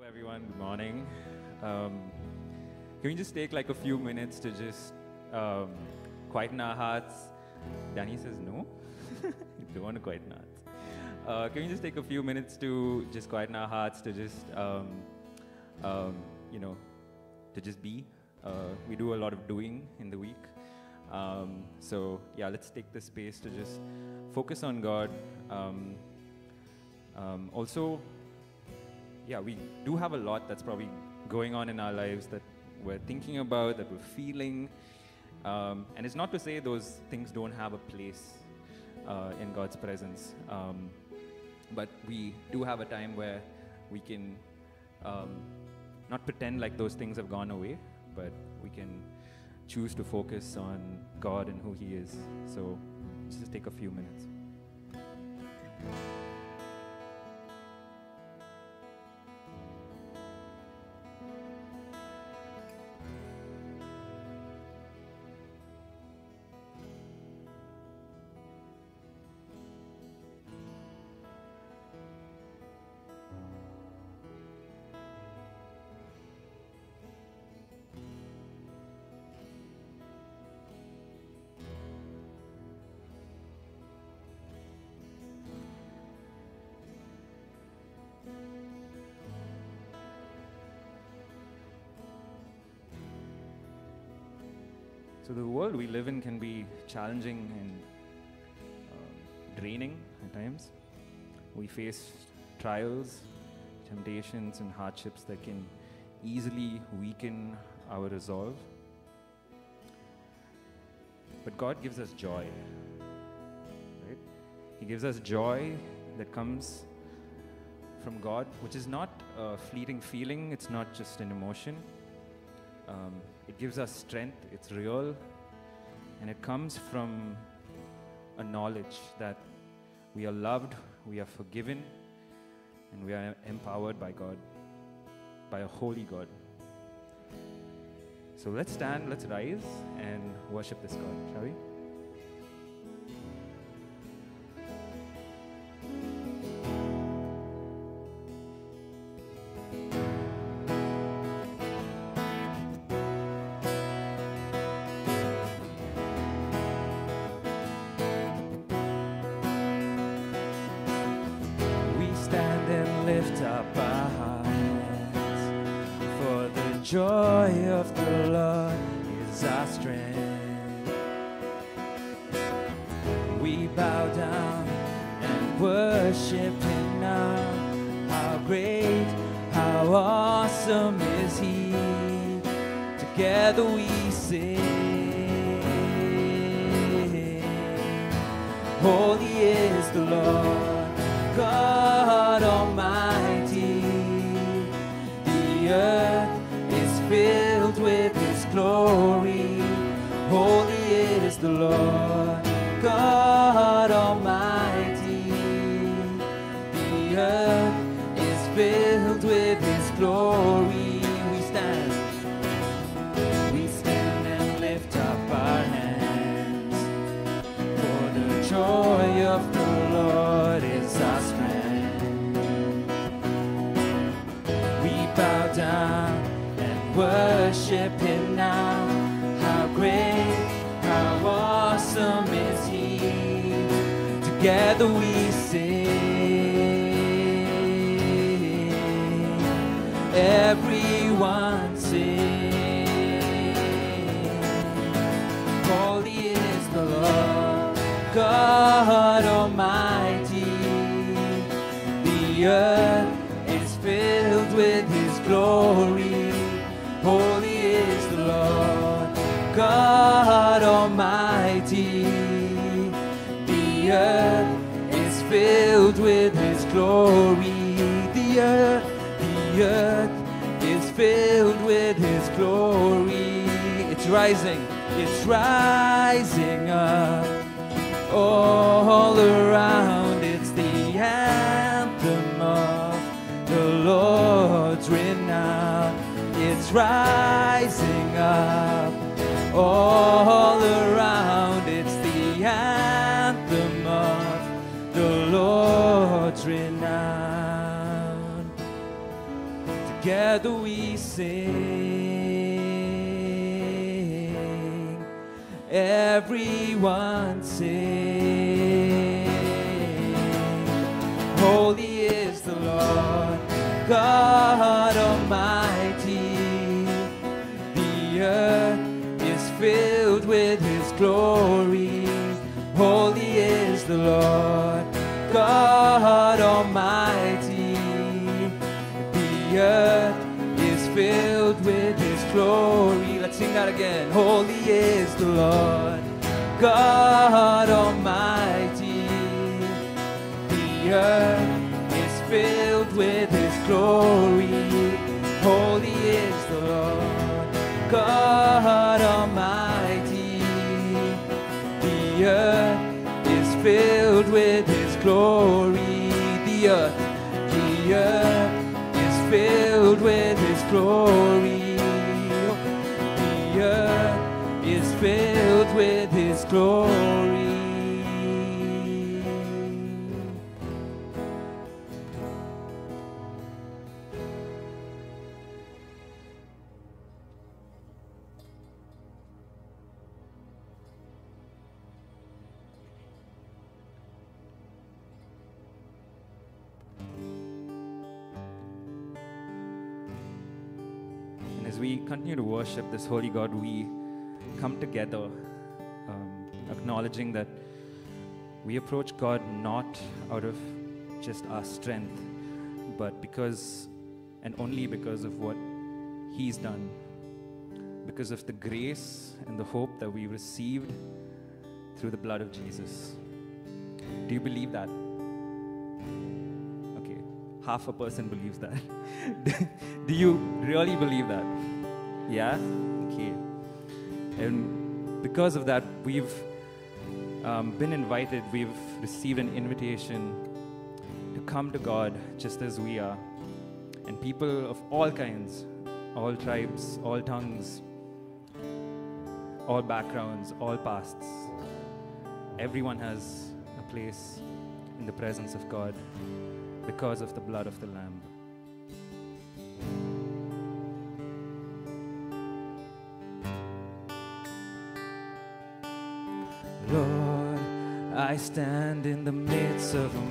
everyone. Good morning. Can we just take like a few minutes to just quieten our hearts? Danny says no. You don't want to quieten our hearts. Can we just take a few minutes to just quieten our hearts, to just, to just be? We do a lot of doing in the week. So yeah, let's take this space to just focus on God. Also, yeah, we do have a lot that's probably going on in our lives that we're thinking about, that we're feeling. And it's not to say those things don't have a place in God's presence. But we do have a time where we can not pretend like those things have gone away, but we can choose to focus on God and who He is. So just take a few minutes. So the world we live in can be challenging and draining at times. We face trials, temptations, and hardships that can easily weaken our resolve. But God gives us joy, right? He gives us joy that comes from God, which is not a fleeting feeling. It's not just an emotion. It gives us strength, it's real, and it comes from a knowledge that we are loved, we are forgiven, and we are empowered by God, by a holy God. So let's stand, let's rise, and worship this God, shall we? Lift up our hearts, for the joy of the Lord is our strength. We bow down and worship Him now. How great, how awesome is He. Together we sing, holy is the Lord God Almighty. The earth is filled with His glory. Holy is the Lord God Almighty. The earth is filled with His glory. We stand and lift up our hands, for the joy of the Lord is our strength. We bow down and worship Him now. How great, how awesome is He. Together we sing, everyone sing. Holy is the Lord God Almighty. The earth is filled with His glory. Holy is the Lord God Almighty. The earth is filled with His glory. The earth is filled with His glory. It's rising up all around. It's the anthem of the Lord's renown. It's rising up all around. It's the anthem of the Lord's renown. together we sing. Everyone sing. Holy is the Lord, God Almighty. The earth is filled with His glory. Holy is the Lord, God Almighty. The earth is filled with His glory. Let's sing that again. Holy is the Lord, God Almighty. The earth is filled with His glory. Holy is the Lord, God Almighty. The earth is filled with His glory. The earth is filled with His glory. The earth is filled with His glory. As we continue to worship this holy God, we come together acknowledging that we approach God not out of just our strength, but because and only because of what He's done, because of the grace and the hope that we received through the blood of Jesus. Do you believe that? Half a person believes that. Do you really believe that? Yeah? Okay. And because of that, we've been invited, we've received an invitation to come to God just as we are. And people of all kinds, all tribes, all tongues, all backgrounds, all pasts, everyone has a place in the presence of God because of the blood of the Lamb. Lord, I stand in the midst of a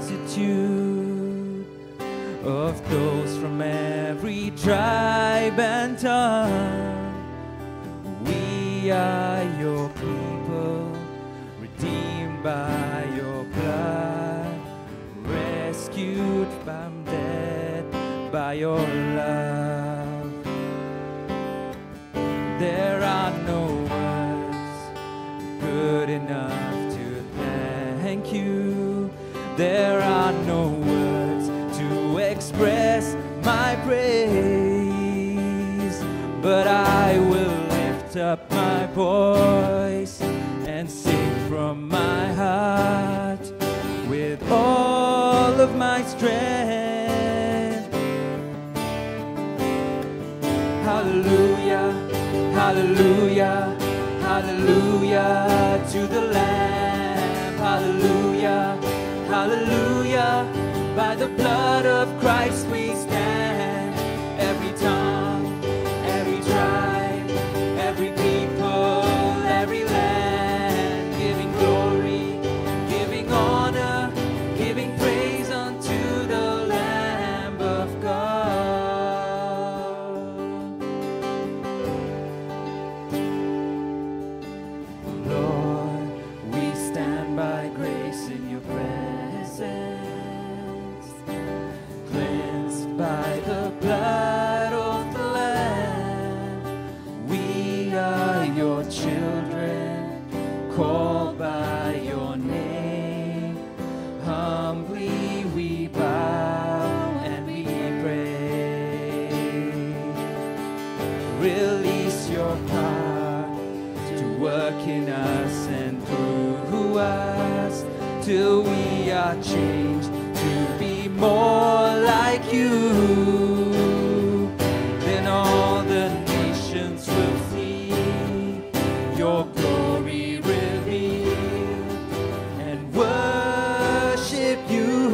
multitude of those from every tribe and tongue. We are your people, redeemed by your blood, rescued from death by your love. There are no words good enough to thank you. There are no words to express my praise, but I will lift up my voice and sing from my heart with all of my strength. Hallelujah, hallelujah, hallelujah to the Lamb. Hallelujah, hallelujah, by the blood of Christ we stand. Every tongue, every tribe, every people, every land, giving glory, giving honor, giving praise unto the Lamb of God. Lord, we stand by grace in your presence, cleansed by the blood of the Lamb. We are your children, called by your name. Humbly we bow and we pray. Release your power to work in us and through us, till we are changed to be more like you. Then all the nations will see your glory revealed and worship you.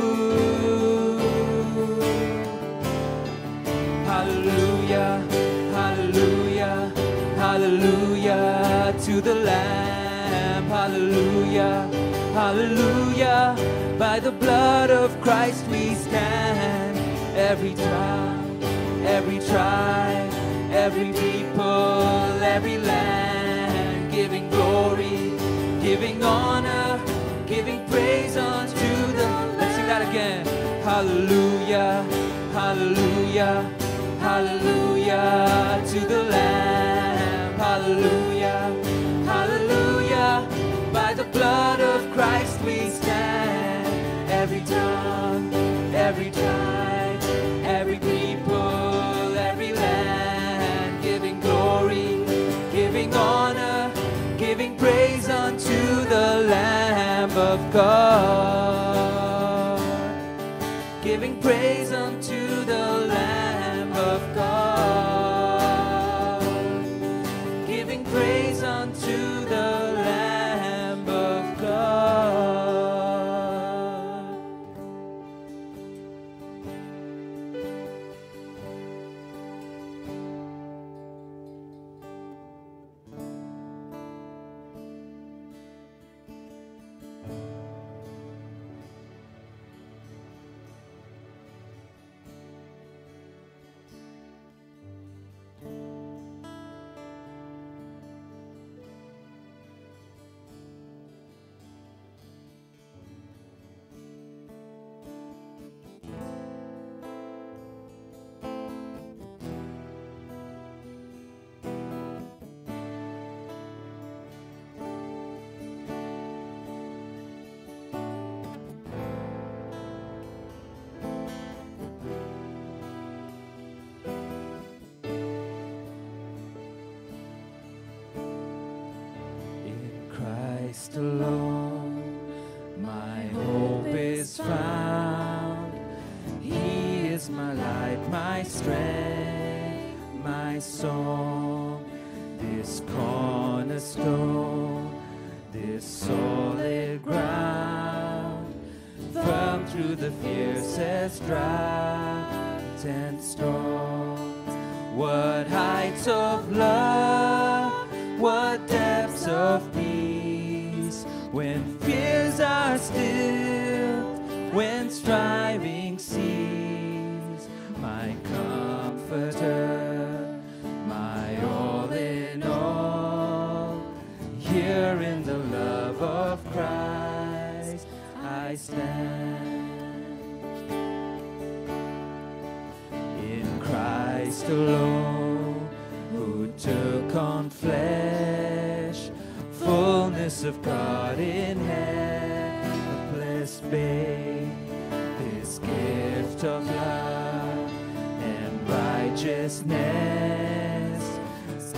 Hallelujah, hallelujah, hallelujah to the Lamb. Hallelujah, hallelujah. By the blood of Christ we stand. Every tongue, every tribe, every people, every land, giving glory, giving honor, giving praise unto the... Let's sing that again. Hallelujah, hallelujah, hallelujah to the Lamb. Hallelujah, hallelujah. By the blood of Christ we stand. Every tongue, every tribe, every people, every land, giving glory, giving honor, giving praise unto the Lamb of God. Giving praise unto the Lamb of God. Giving praise unto the Lamb of God. Christ alone, my hope is found. He is my light, my strength, my song. This cornerstone, this solid ground, firm through the fiercest drought and storm. What heights of love, what depths of peace, when fears are stilled, when striving cease. My comforter, my all in all, here in the love of Christ I stand. In Christ alone, who took on flesh, fullness of God in helpless babe, this gift of love and righteousness,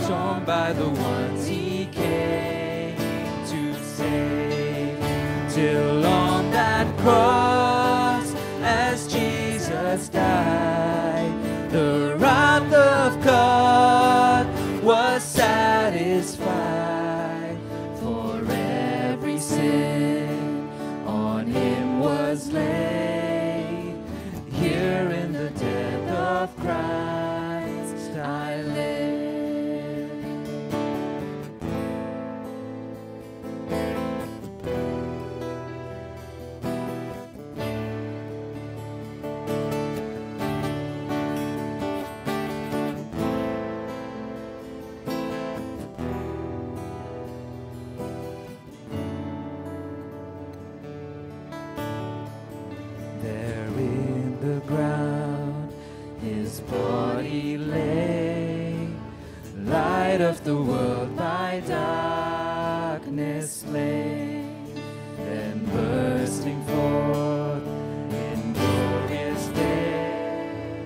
torn by the ones he came to save, till on that cross, as Jesus died, the wrath of God was satisfied. For every sin on him was laid. Here in the death of Christ I live. Of the world by darkness slain, then bursting forth in glorious day,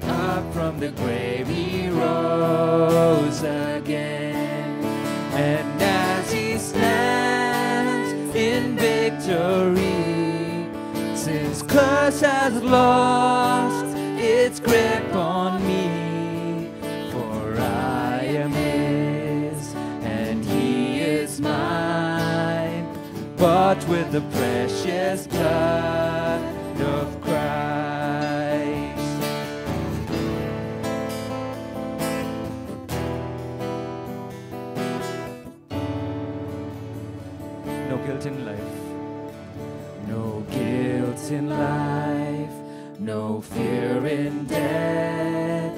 up from the grave he rose again, and as he stands in victory, sin's curse has lost its grip on me. Bought with the precious blood of Christ. guilt in life. No guilt in life, no fear in death.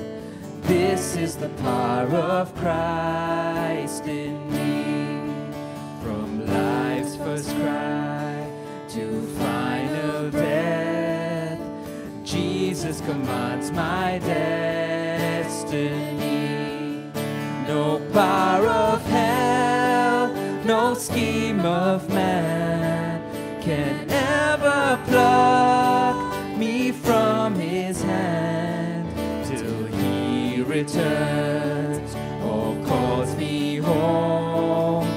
This is the power of Christ in me. From life's first cry to final death, Jesus commands my destiny. No power of hell, no scheme of man can ever pluck me from his hand till he returns or calls me home.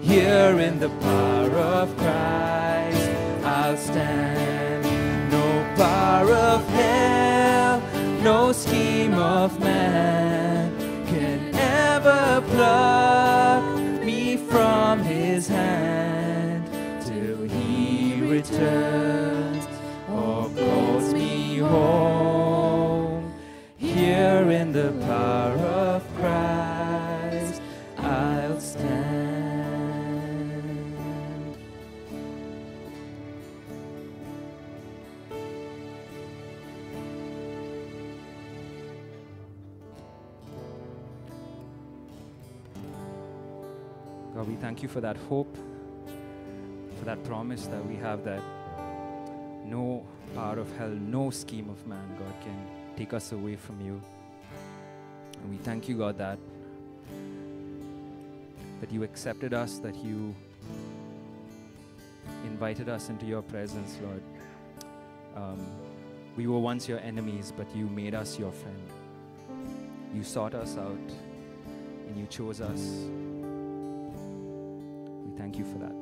Here in the power of Christ I'll stand. No power of hell, no scheme of man can ever pluck me from his hand till he returns or calls me home. Here in the power of Christ I'll stand. God, we thank you for that hope, for that promise that we have, that no power of hell, no scheme of man, God, can take us away from you. And we thank you, God, that you accepted us, that you invited us into your presence, Lord. We were once your enemies, but you made us your friend. You sought us out and you chose us. We thank you for that.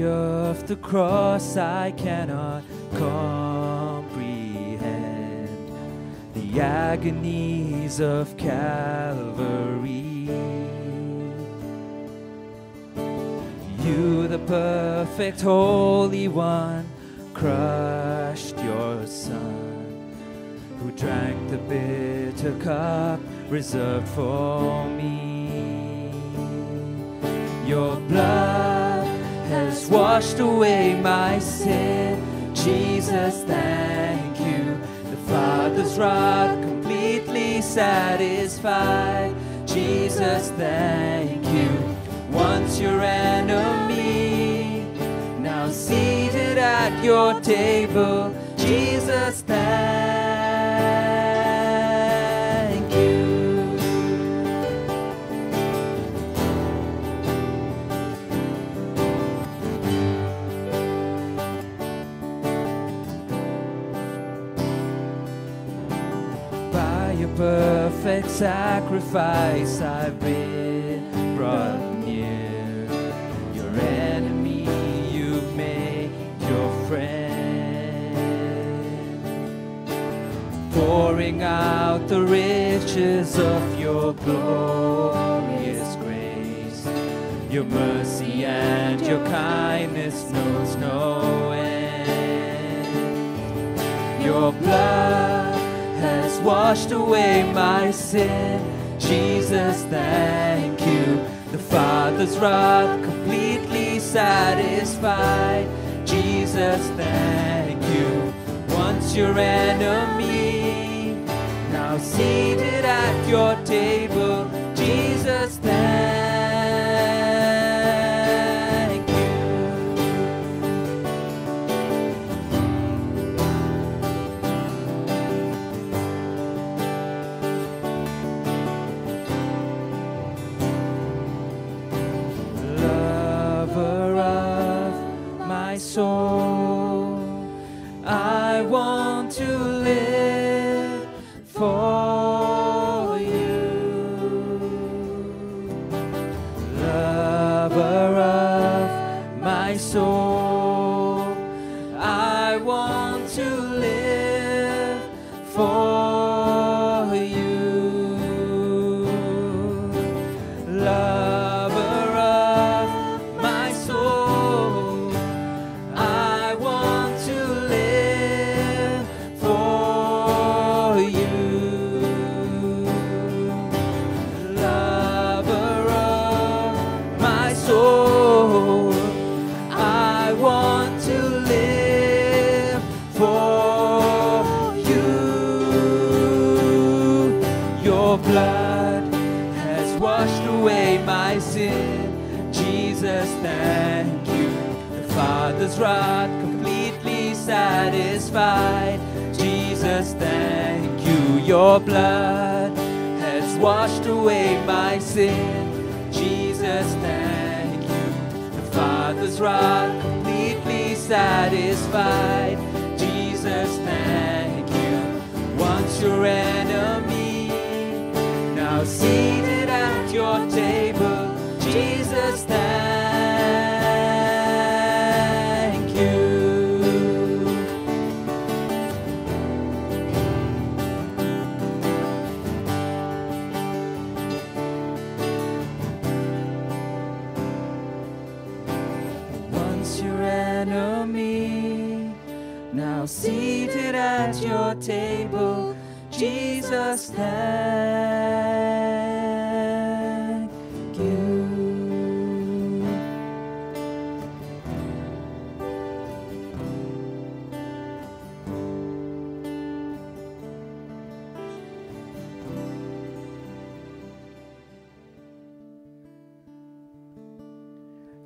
Of the cross I cannot comprehend, the agonies of Calvary. You, the perfect Holy One, crushed your Son, who drank the bitter cup reserved for me. Your blood has washed away my sin. Jesus, thank you. The Father's wrath completely satisfied. Jesus, thank you. Once your enemy, now seated at your table. Jesus, thank you. Perfect sacrifice, I've been brought near. Your enemy you've made your friend, pouring out the riches of your glorious grace. Your mercy and your kindness knows no end. Your blood has washed away my sin. Jesus, thank you. The Father's wrath completely satisfied. Jesus, thank you. Once your enemy, now seated at your table. Jesus, thank you. Soul, I want to live for you. Lover of my soul, I want away my sin. Jesus, thank you. The Father's wrath completely satisfied. Jesus, thank you. Your blood has washed away my sin. Jesus, thank you. The Father's wrath completely satisfied. Jesus, thank you. Once your enemy, now seated at your table. Jesus, thank you. Once your enemy, now seated at your table. Jesus, thank you.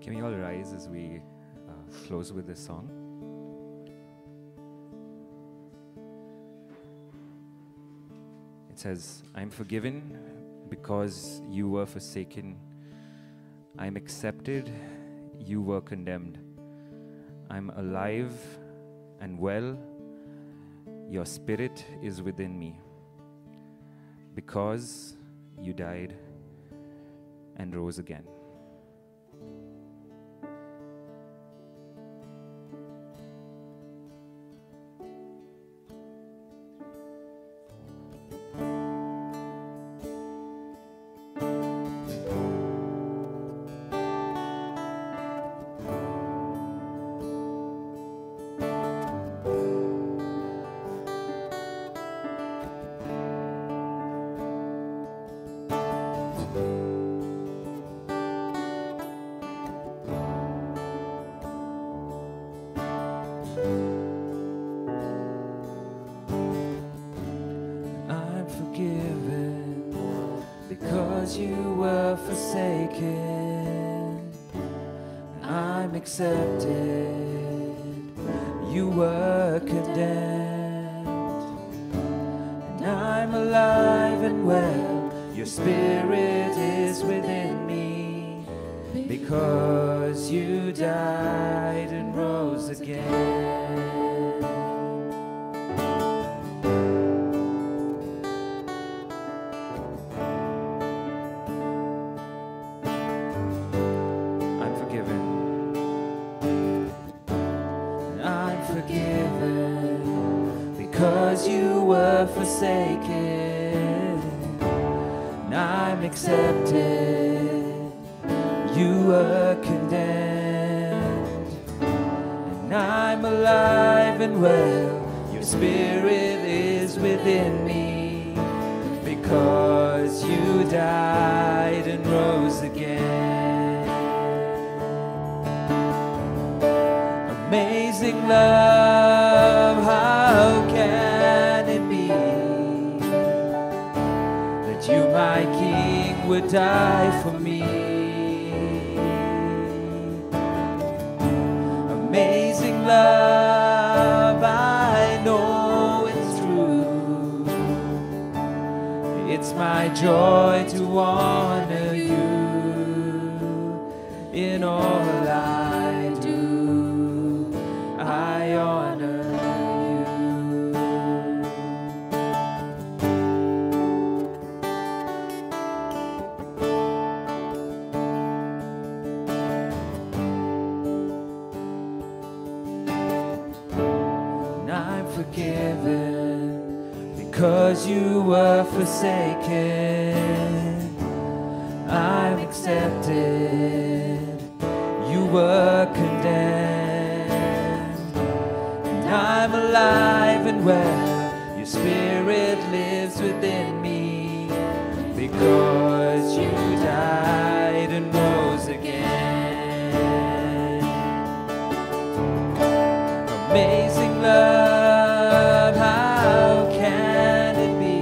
Can we all rise as we close with this song? It says, I'm forgiven because you were forsaken. I'm accepted, you were condemned. I'm alive and well, your spirit is within me. Because you died and rose again. Because you were forsaken, I'm accepted, you were condemned, and I'm alive and well, your spirit is within me, because you died and rose again. Because you were forsaken, and I'm accepted, you were condemned, and I'm alive and well, your spirit is within me, because you died and rose again. Amazing love, how can it be that you, my King, would die for me? Amazing love, I know it's true. It's my joy to honor you in all I do. I honor forgiven because you were forsaken. I'm accepted, you were condemned, and I'm alive and well, your spirit lives within me, because you died and rose again. Amazing love, how can it be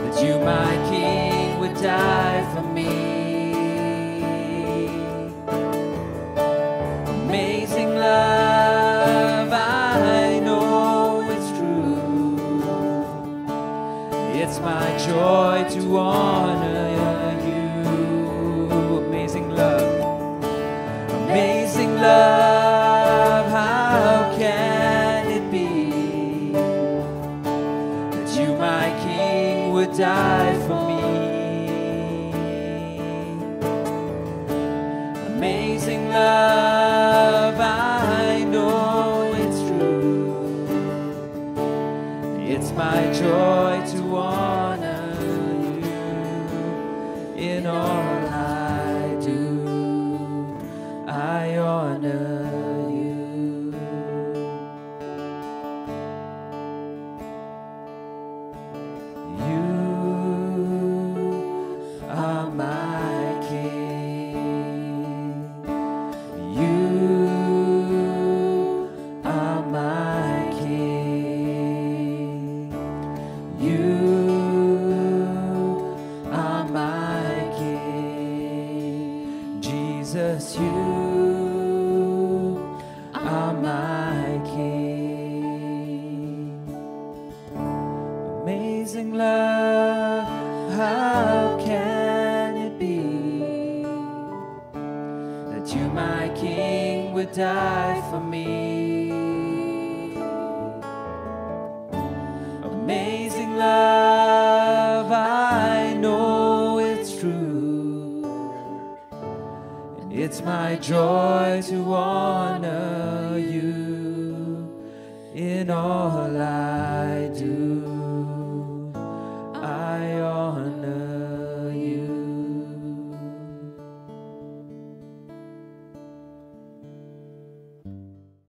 that you, my King, would die In all I do, I honor you. You are my King. You are my King. You are my King. Jesus, you are my King. Amazing love, how can it be that you, my King, would die for me? Amazing love, I know it's true, and it's my joy to honor you in all I do.